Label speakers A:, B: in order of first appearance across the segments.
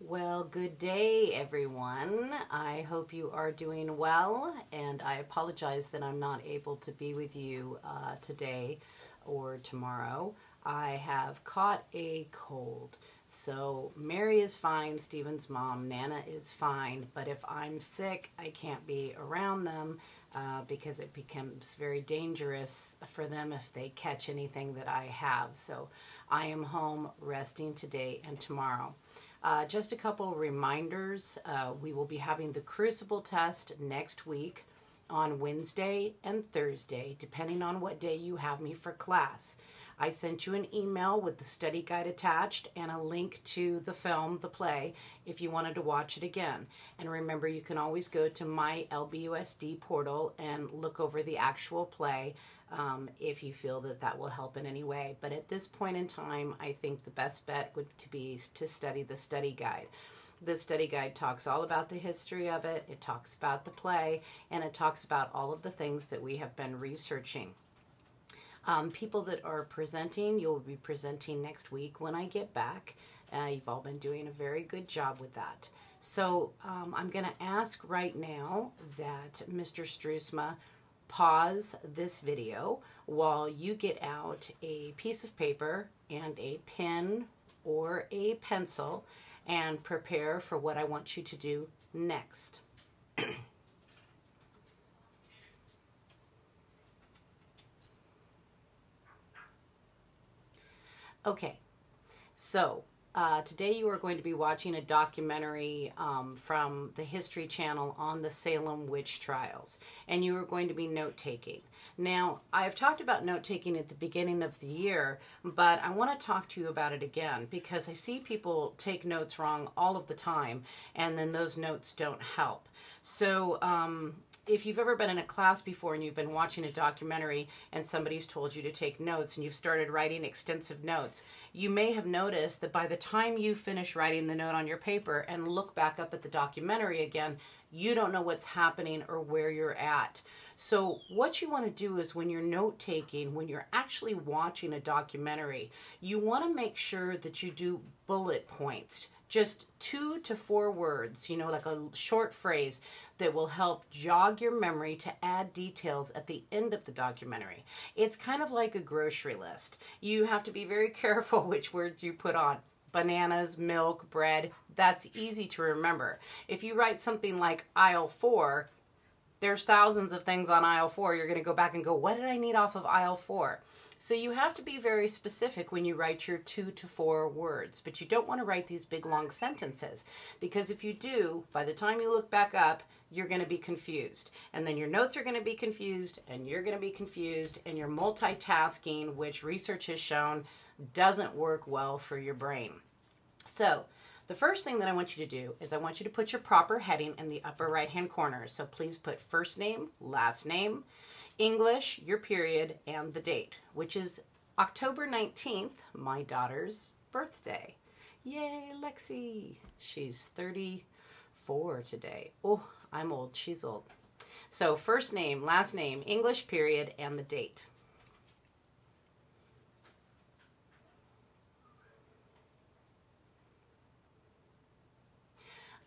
A: Well, good day, everyone. I hope you are doing well, and I apologize that I'm not able to be with you today or tomorrow. I have caught a cold. So Mary is fine, Stephen's mom, Nana is fine, but if I'm sick, I can't be around them because it becomes very dangerous for them if they catch anything that I have. So I am home resting today and tomorrow. Just a couple reminders. We will be having the Crucible test next week on Wednesday and Thursday, depending on what day you have me for class. I sent you an email with the study guide attached and a link to the film, the play, if you wanted to watch it again. And remember, you can always go to my LBUSD portal and look over the actual play if you feel that that will help in any way. But at this point in time, I think the best bet would be to study the study guide. The study guide talks all about the history of it, it talks about the play, and it talks about all of the things that we have been researching. People that are presenting, you'll be presenting next week when I get back. You've all been doing a very good job with that. So I'm going to ask right now that Mr. Stroosma pause this video while you get out a piece of paper and a pen or a pencil and prepare for what I want you to do next. Okay, so today you are going to be watching a documentary from the History Channel on the Salem witch trials, and you are going to be note-taking. Now, I've talked about note-taking at the beginning of the year, but I want to talk to you about it again because I see people take notes wrong all of the time, and then those notes don't help. So if you've ever been in a class before and you've been watching a documentary and somebody's told you to take notes and you've started writing extensive notes, you may have noticed that by the time you finish writing the note on your paper and look back up at the documentary again, you don't know what's happening or where you're at. So what you want to do is when you're note-taking, when you're actually watching a documentary, you want to make sure that you do bullet points. Just 2 to 4 words, like a short phrase that will help jog your memory to add details at the end of the documentary. It's kind of like a grocery list. You have to be very careful which words you put on. Bananas, milk, bread, that's easy to remember. If you write something like aisle 4, there's thousands of things on aisle 4. You're going to go back and go, what did I need off of aisle 4? So you have to be very specific when you write your 2 to 4 words, but you don't want to write these big long sentences because if you do, by the time you look back up, you're going to be confused. And then your notes are going to be confused and you're going to be confused and your multitasking, which research has shown doesn't work well for your brain. So the first thing that I want you to do is I want you to put your proper heading in the upper right-hand corner. So please put first name, last name, English, your period, and the date, which is October 19th, my daughter's birthday. Yay, Lexi. She's 34 today. Oh, I'm old. She's old. So first name, last name, English, period, and the date.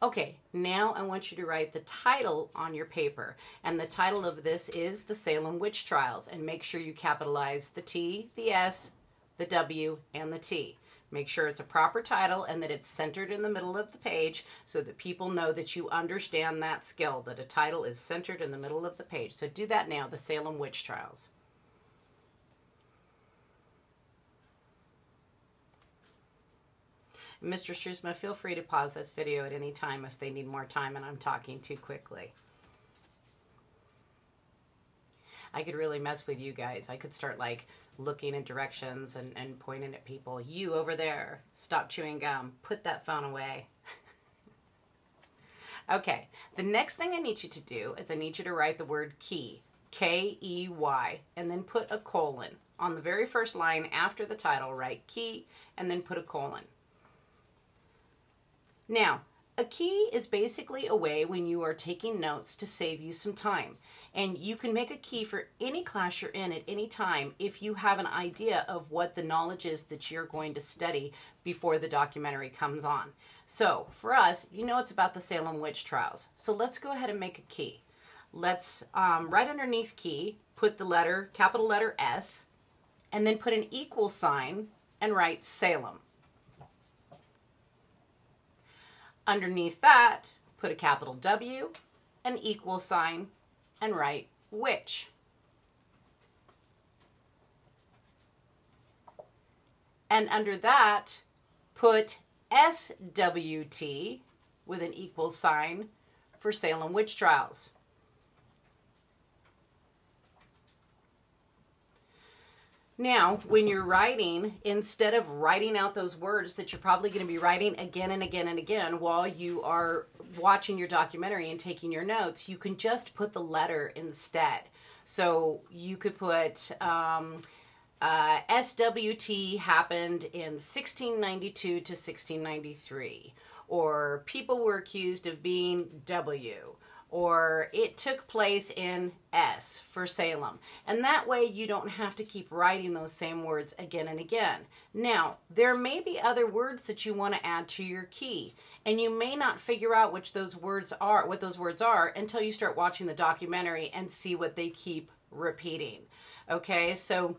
A: Okay, now I want you to write the title on your paper. And the title of this is The Salem Witch Trials. And make sure you capitalize the T, the S, the W, and the T. Make sure it's a proper title and that it's centered in the middle of the page so that people know that you understand that skill, that a title is centered in the middle of the page. So do that now, The Salem Witch Trials. Mr. Stroosma, feel free to pause this video at any time if they need more time and I'm talking too quickly. I could really mess with you guys. I could start like looking in directions and pointing at people. You over there, stop chewing gum. Put that phone away. Okay, the next thing I need you to do is I need you to write the word key, K-E-Y, and then put a colon. On the very first line after the title, write key and then put a colon. Now, a key is basically a way when you are taking notes to save you some time. And you can make a key for any class you're in at any time if you have an idea of what the knowledge is that you're going to study before the documentary comes on. So for us, you know it's about the Salem witch trials. So let's go ahead and make a key. Let's, right underneath key, put the letter, capital letter S, and then put an equal sign and write Salem. Underneath that, put a capital W, an equal sign, and write witch. And under that, put SWT with an equal sign for Salem witch trials. Now, when you're writing, instead of writing out those words that you're probably going to be writing again and again and again while you are watching your documentary and taking your notes, you can just put the letter instead. So you could put SWT happened in 1692 to 1693, or people were accused of being W, or it took place in S for Salem. And that way you don't have to keep writing those same words again and again. Now, there may be other words that you want to add to your key, and you may not figure out what those words are until you start watching the documentary and see what they keep repeating. Okay, so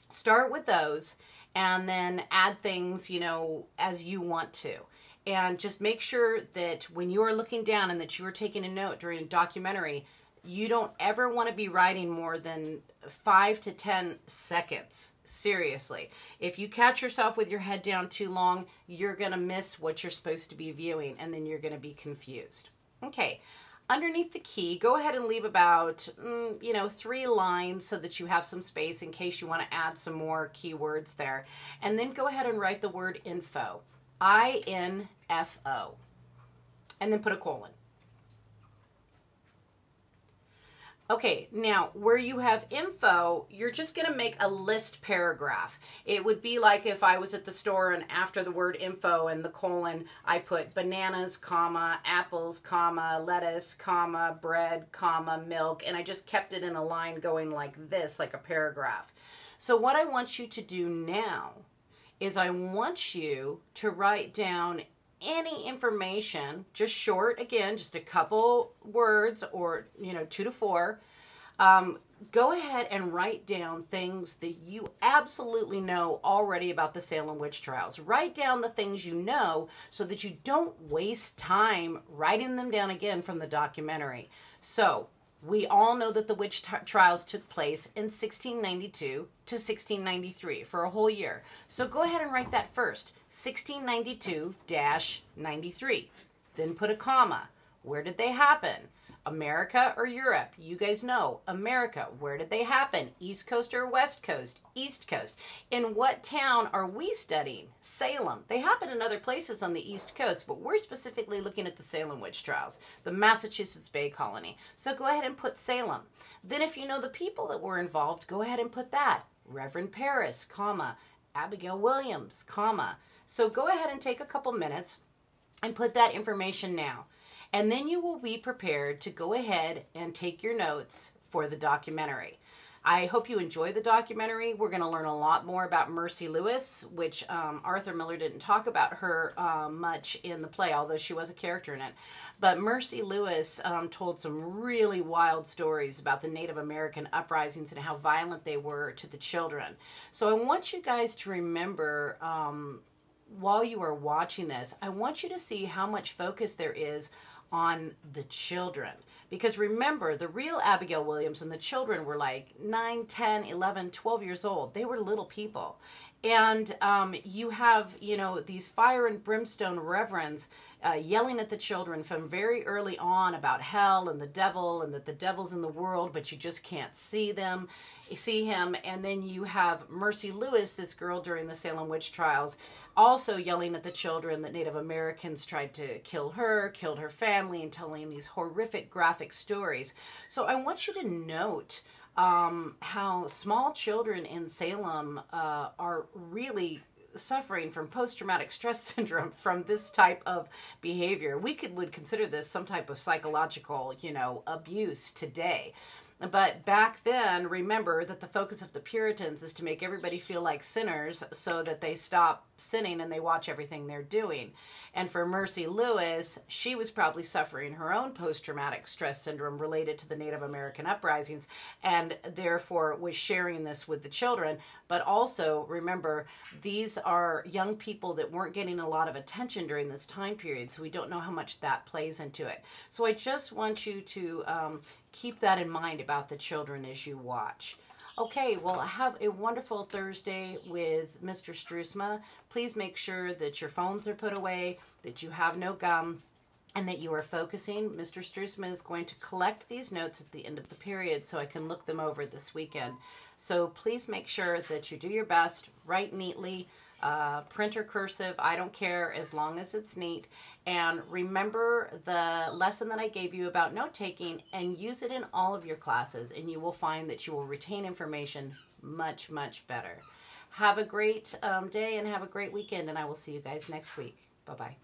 A: start with those and then add things, you know, as you want to. And just make sure that when you are looking down and that you are taking a note during a documentary, you don't ever want to be writing more than 5 to 10 seconds. Seriously. If you catch yourself with your head down too long, you're going to miss what you're supposed to be viewing, and then you're going to be confused. Okay. Underneath the key, go ahead and leave about, 3 lines so that you have some space in case you want to add some more keywords there. And then go ahead and write the word info. I-N-F-O. And then put a colon. Okay, now where you have info, you're just going to make a list paragraph. It would be like if I was at the store and after the word info and the colon, I put bananas, comma, apples, comma, lettuce, comma, bread, comma, milk, and I just kept it in a line going like this, like a paragraph. So what I want you to do now is I want you to write down any information, just short, again, just a couple words or, 2 to 4. Go ahead and write down things that you absolutely know already about the Salem witch trials. Write down the things you know so that you don't waste time writing them down again from the documentary. So, we all know that the witch trials took place in 1692 to 1693 for a whole year. So go ahead and write that first, 1692-93. Then put a comma. Where did they happen? America or Europe? You guys know. America. Where did they happen? East Coast or West Coast? East Coast. In what town are we studying? Salem. They happen in other places on the East Coast, but we're specifically looking at the Salem witch trials, the Massachusetts Bay Colony. So go ahead and put Salem. Then if you know the people that were involved, go ahead and put that. Reverend Paris, comma, Abigail Williams, comma. So go ahead and take a couple minutes and put that information now. And then you will be prepared to go ahead and take your notes for the documentary. I hope you enjoy the documentary. We're going to learn a lot more about Mercy Lewis, which Arthur Miller didn't talk about her much in the play, although she was a character in it. But Mercy Lewis told some really wild stories about the Native American uprisings and how violent they were to the children. So I want you guys to remember, while you are watching this, I want you to see how much focus there is on the children. Because remember, the real Abigail Williams and the children were like 9, 10, 11, 12 years old. They were little people. And you have, these fire and brimstone reverends yelling at the children from very early on about hell and the devil and that the devil's in the world, but you just can't see him. And then you have Mercy Lewis, this girl during the Salem witch trials, also yelling at the children that Native Americans tried to kill her, killed her family, and telling these horrific graphic stories. So I want you to note how small children in Salem are really suffering from post-traumatic stress syndrome from this type of behavior. We would consider this some type of psychological, abuse today. But back then, remember that the focus of the Puritans is to make everybody feel like sinners so that they stop sinning and they watch everything they're doing. And for Mercy Lewis, she was probably suffering her own post-traumatic stress syndrome related to the Native American uprisings, and therefore was sharing this with the children. But also, remember, these are young people that weren't getting a lot of attention during this time period, so we don't know how much that plays into it. So I just want you to keep that in mind about the children as you watch. Okay, well, have a wonderful Thursday with Mr. Stroosma. Please make sure that your phones are put away, that you have no gum, and that you are focusing. Mr. Stroosma is going to collect these notes at the end of the period so I can look them over this weekend. So please make sure that you do your best, write neatly, print or cursive, I don't care as long as it's neat. And remember the lesson that I gave you about note-taking and use it in all of your classes, and you will find that you will retain information much, much better. Have a great day and have a great weekend, and I will see you guys next week. Bye-bye.